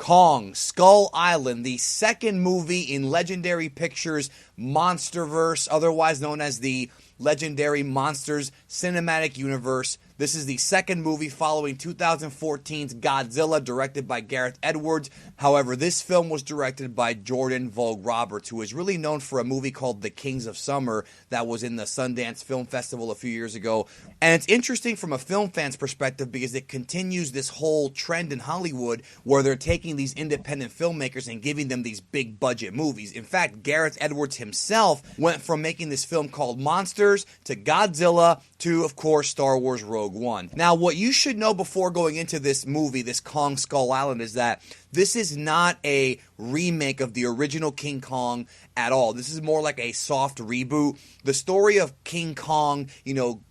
Kong, Skull Island, the second movie in Legendary Pictures' Monsterverse, otherwise known as the Legendary Monsters Cinematic Universe. This is the second movie following 2014's Godzilla, directed by Gareth Edwards. However, this film was directed by Jordan Vogt Roberts, who is really known for a movie called The Kings of Summer that was in the Sundance Film Festival a few years ago. And it's interesting from a film fan's perspective because it continues this whole trend in Hollywood where they're taking these independent filmmakers and giving them these big budget movies. In fact, Gareth Edwards himself went from making this film called Monsters to Godzilla to, of course, Star Wars Rogue One. Now, what you should know before going into this movie, this Kong Skull Island, is that this is not a remake of the original King Kong at all. This is more like a soft reboot. The story of King Kong,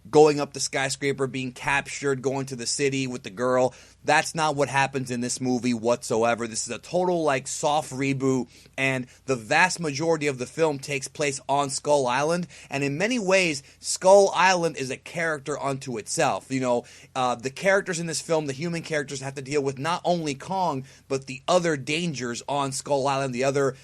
going up the skyscraper, being captured, going to the city with the girl, that's not what happens in this movie whatsoever. This is a total, soft reboot, and the vast majority of the film takes place on Skull Island, and in many ways, Skull Island is a character unto itself. The characters in this film, the human characters, have to deal with not only Kong, but the other dangers on Skull Island, the other,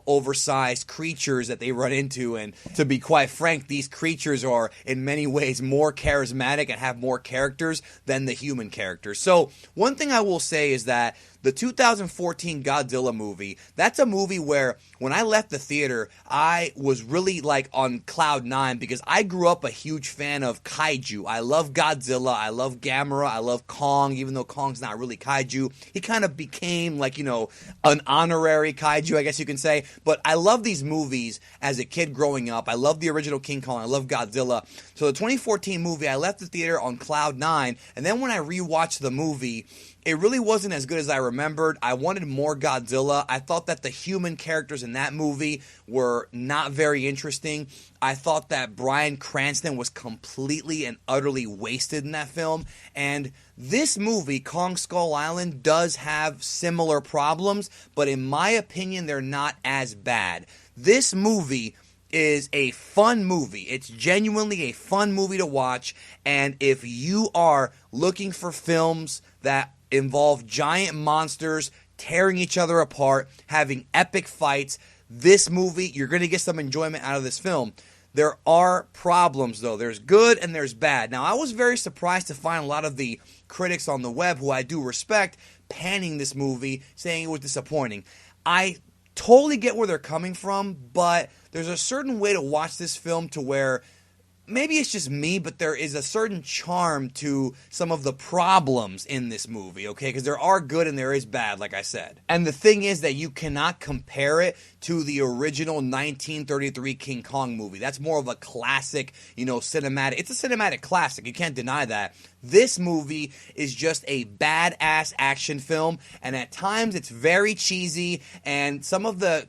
oversized creatures that they run into, and to be quite frank, these creatures are in many ways more charismatic and have more characters than the human characters. So, one thing I will say is that the 2014 Godzilla movie, that's a movie where when I left the theater, I was really on cloud nine because I grew up a huge fan of kaiju. I love Godzilla, I love Gamera, I love Kong, even though Kong's not really kaiju. He kind of became an honorary kaiju, I guess you can say. But I love these movies as a kid growing up. I love the original King Kong, I love Godzilla. So the 2014 movie, I left the theater on cloud nine, and then when I rewatched the movie, it really wasn't as good as I remembered. I wanted more Godzilla. I thought that the human characters in that movie were not very interesting. I thought that Bryan Cranston was completely and utterly wasted in that film. And this movie, Kong Skull Island, does have similar problems, but in my opinion, they're not as bad. This movie is a fun movie. It's genuinely a fun movie to watch, and if you are looking for films that involve giant monsters tearing each other apart, having epic fights, this movie, you're going to get some enjoyment out of this film. There are problems, though. There's good and there's bad. Now, I was very surprised to find a lot of the critics on the web, who I do respect, panning this movie, saying it was disappointing. I totally get where they're coming from, but there's a certain way to watch this film to where maybe it's just me, but there is a certain charm to some of the problems in this movie, okay? Because there are good and there is bad, like I said. And the thing is that you cannot compare it to the original 1933 King Kong movie. That's more of a classic, cinematic. It's a cinematic classic. You can't deny that. This movie is just a badass action film, and at times it's very cheesy, and some of the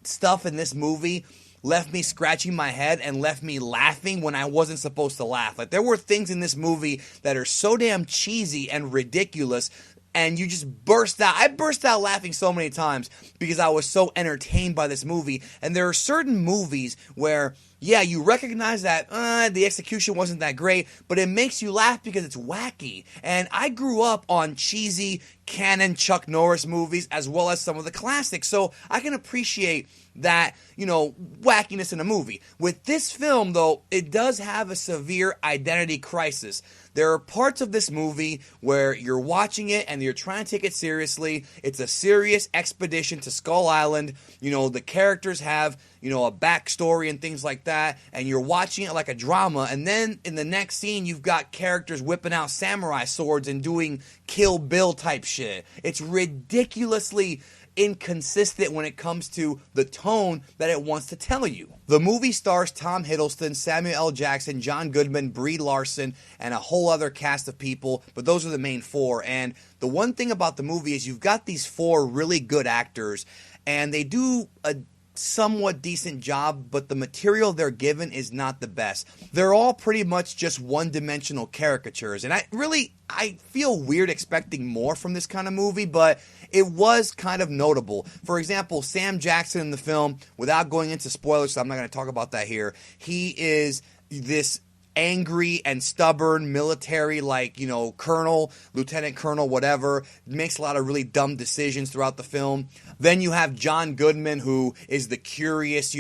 stuff in this movie left me scratching my head and left me laughing when I wasn't supposed to laugh. There were things in this movie that are so damn cheesy and ridiculous, and you just burst out. I burst out laughing so many times because I was so entertained by this movie. And there are certain movies where, yeah, you recognize that the execution wasn't that great, but it makes you laugh because it's wacky. And I grew up on cheesy canon Chuck Norris movies as well as some of the classics, so I can appreciate that, wackiness in a movie. With this film, though, it does have a severe identity crisis. There are parts of this movie where you're watching it and you're trying to take it seriously. It's a serious expedition to Skull Island. The characters have, a backstory and things like that, and you're watching it like a drama, and then in the next scene, you've got characters whipping out samurai swords and doing Kill Bill type shit. It's ridiculously inconsistent when it comes to the tone that it wants to tell you. The movie stars Tom Hiddleston, Samuel L. Jackson, John Goodman, Brie Larson, and a whole other cast of people, but those are the main four. And the one thing about the movie is you've got these four really good actors, and they do a somewhat decent job, but the material they're given is not the best. They're all pretty much just one-dimensional caricatures, and I feel weird expecting more from this kind of movie, but it was kind of notable. For example, Sam Jackson in the film, without going into spoilers, so I'm not going to talk about that here, he is this angry and stubborn military, like, colonel, lieutenant colonel, whatever, makes a lot of really dumb decisions throughout the film. Then you have John Goodman, who is the curious,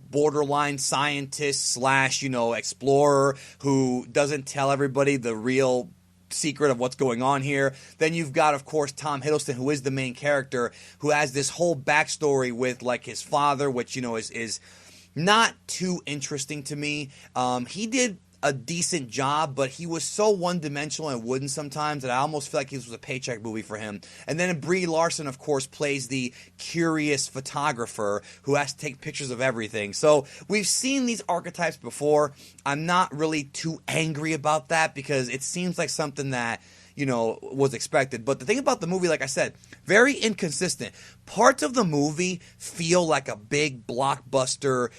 borderline scientist slash, explorer, who doesn't tell everybody the real secret of what's going on here. Then you've got, of course, Tom Hiddleston, who is the main character, who has this whole backstory with, like, his father, which, is not too interesting to me. He did a decent job, but he was so one-dimensional and wooden sometimes that I almost feel like this was a paycheck movie for him. And then Brie Larson, of course, plays the curious photographer who has to take pictures of everything. So we've seen these archetypes before. I'm not really too angry about that because it seems like something that was expected. But the thing about the movie, like I said, very inconsistent. Parts of the movie feel like a big blockbuster,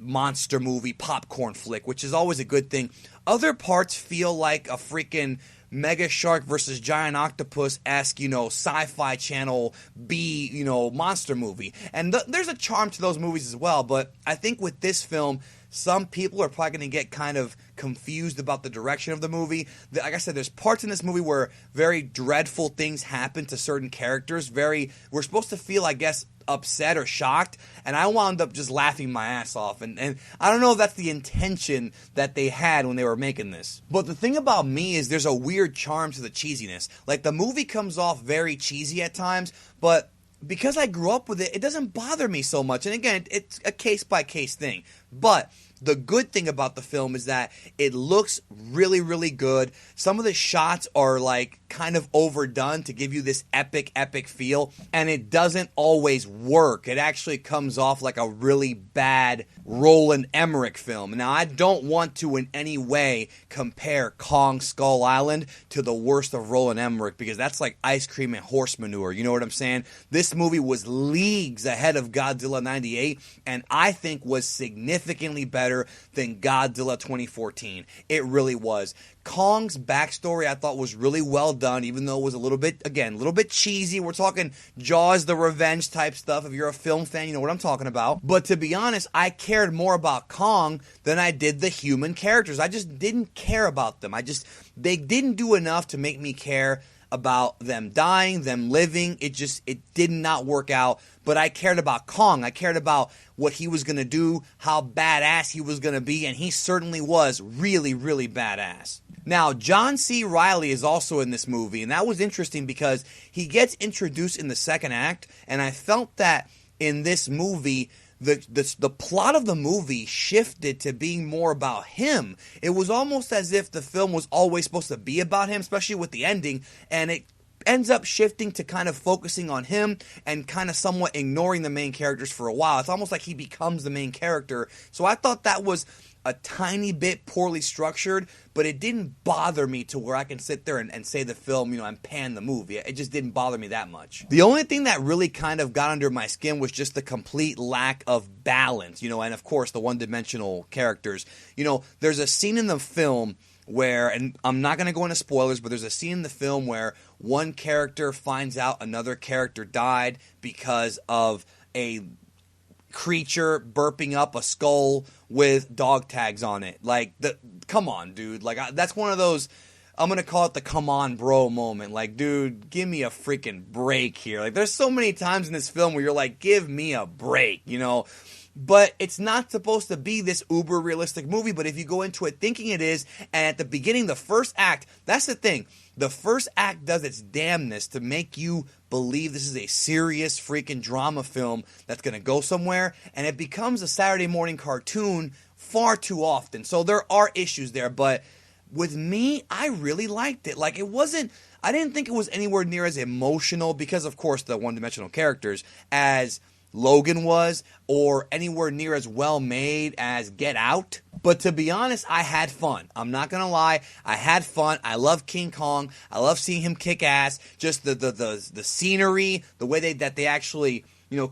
monster movie, popcorn flick, which is always a good thing. Other parts feel like a freaking Mega Shark versus Giant Octopus-esque, sci-fi channel B, monster movie. And there's a charm to those movies as well, but I think with this film, some people are probably going to get kind of confused about the direction of the movie. Like I said, there's parts in this movie where very dreadful things happen to certain characters. We're supposed to feel, I guess, upset or shocked, and I wound up just laughing my ass off. And I don't know if that's the intention that they had when they were making this. But the thing about me is there's a weird charm to the cheesiness. Like, the movie comes off very cheesy at times, but because I grew up with it, it doesn't bother me so much. And again, it's a case-by-case thing. But the good thing about the film is that it looks really, really good. Some of the shots are like kind of overdone to give you this epic feel, and it doesn't always work. It actually comes off like a really bad Roland Emmerich film. Now, I don't want to in any way compare Kong Skull Island to the worst of Roland Emmerich, because that's like ice cream and horse manure. You know what I'm saying? This movie was leagues ahead of Godzilla 98, and I think was significantly better than Godzilla 2014. It really was. Kong's backstory I thought was really well done, even though it was a little bit cheesy. We're talking Jaws the Revenge type stuff. If you're a film fan, you know what I'm talking about. But to be honest, I cared more about Kong than I did the human characters. I just didn't care about them. They didn't do enough to make me care about them dying, them living. It did not work out. But I cared about Kong. I cared about what he was going to do, how badass he was going to be, and he certainly was really, really badass. Now, John C. Reilly is also in this movie, and that was interesting because he gets introduced in the second act, and I felt that in this movie, the plot of the movie shifted to being more about him. It was almost as if the film was always supposed to be about him, especially with the ending, and it ends up shifting to kind of focusing on him and kind of somewhat ignoring the main characters for a while. It's almost like he becomes the main character. So I thought that was a tiny bit poorly structured, but it didn't bother me to where I can sit there and say the film, and pan the movie. It just didn't bother me that much. The only thing that really kind of got under my skin was just the complete lack of balance, and of course the one-dimensional characters. There's a scene in the film where, and I'm not going to go into spoilers, but there's a scene in the film where one character finds out another character died because of a creature burping up a skull with dog tags on it. Come on, dude. That's one of those, I'm going to call it the come on bro moment. Dude, give me a freaking break here. There's so many times in this film where you're like, give me a break, But it's not supposed to be this uber realistic movie, but if you go into it thinking it is, and at the beginning, the first act, that's the thing. The first act does its damnness to make you believe this is a serious freaking drama film that's going to go somewhere, and it becomes a Saturday morning cartoon far too often. So there are issues there, but with me, I really liked it. I didn't think it was anywhere near as emotional because, of course, the one-dimensional characters as Logan was, or anywhere near as well made as Get Out. But to be honest, I had fun. I'm not going to lie. I had fun. I love King Kong. I love seeing him kick ass. Just the scenery, the way that they actually,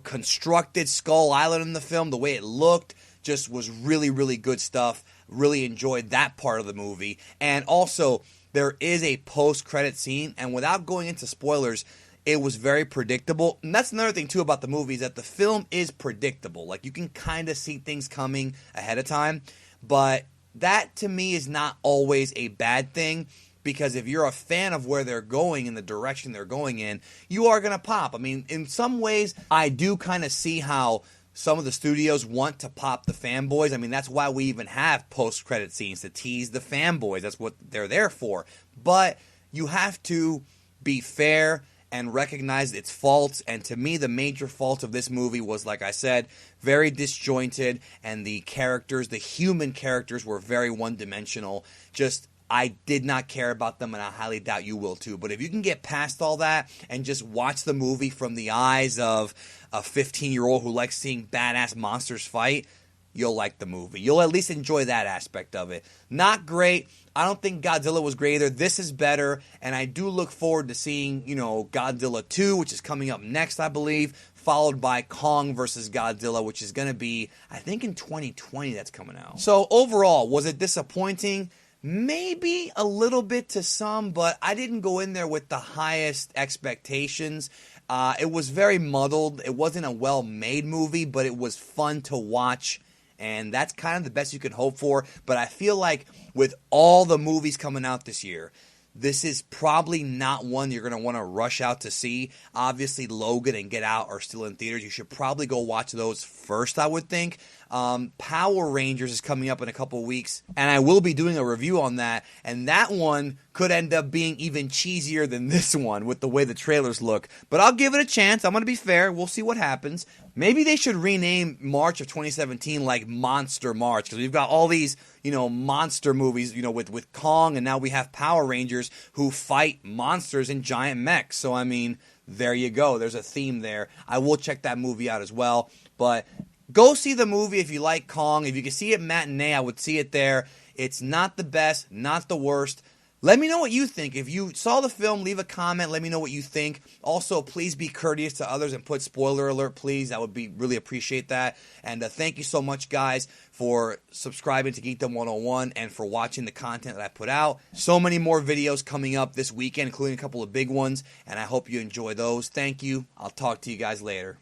constructed Skull Island in the film, the way it looked, just was really, really good stuff. Really enjoyed that part of the movie. And also, there is a post-credit scene, and without going into spoilers, it was very predictable. And that's another thing, too, about the movie, is that the film is predictable. You can kind of see things coming ahead of time. But that to me is not always a bad thing, because if you're a fan of where they're going and the direction they're going in, you are going to pop. I mean, in some ways, I do kind of see how some of the studios want to pop the fanboys. I mean, that's why we even have post-credit scenes, to tease the fanboys. That's what they're there for. But you have to be fair and recognize its faults. And to me, the major fault of this movie was, like I said, very disjointed, and the characters, the human characters, were very one-dimensional. Just, I did not care about them, and I highly doubt you will too. But if you can get past all that and just watch the movie from the eyes of a 15-year-old who likes seeing badass monsters fight, you'll like the movie. You'll at least enjoy that aspect of it. Not great. I don't think Godzilla was great either. This is better, and I do look forward to seeing, Godzilla 2, which is coming up next, I believe, followed by Kong versus Godzilla, which is going to be, I think, in 2020 that's coming out. So overall, was it disappointing? Maybe a little bit to some, but I didn't go in there with the highest expectations. It was very muddled. It wasn't a well-made movie, but it was fun to watch, and that's kind of the best you could hope for. But I feel like with all the movies coming out this year, this is probably not one you're going to want to rush out to see. Obviously, Logan and Get Out are still in theaters. You should probably go watch those first, I would think. Power Rangers is coming up in a couple weeks, and I will be doing a review on that, and that one could end up being even cheesier than this one with the way the trailers look. But I'll give it a chance. I'm going to be fair. We'll see what happens. Maybe they should rename March of 2017 like Monster March, because we've got all these, monster movies, with Kong, and now we have Power Rangers who fight monsters in giant mechs. So, I mean, there you go. There's a theme there. I will check that movie out as well. But go see the movie if you like Kong. If you can see it matinee, I would see it there. It's not the best, not the worst. Let me know what you think. If you saw the film, leave a comment. Let me know what you think. Also, please be courteous to others and put spoiler alert, please. I would really appreciate that. And thank you so much, guys, for subscribing to Geekdom 101 and for watching the content that I put out. So many more videos coming up this weekend, including a couple of big ones, and I hope you enjoy those. Thank you. I'll talk to you guys later.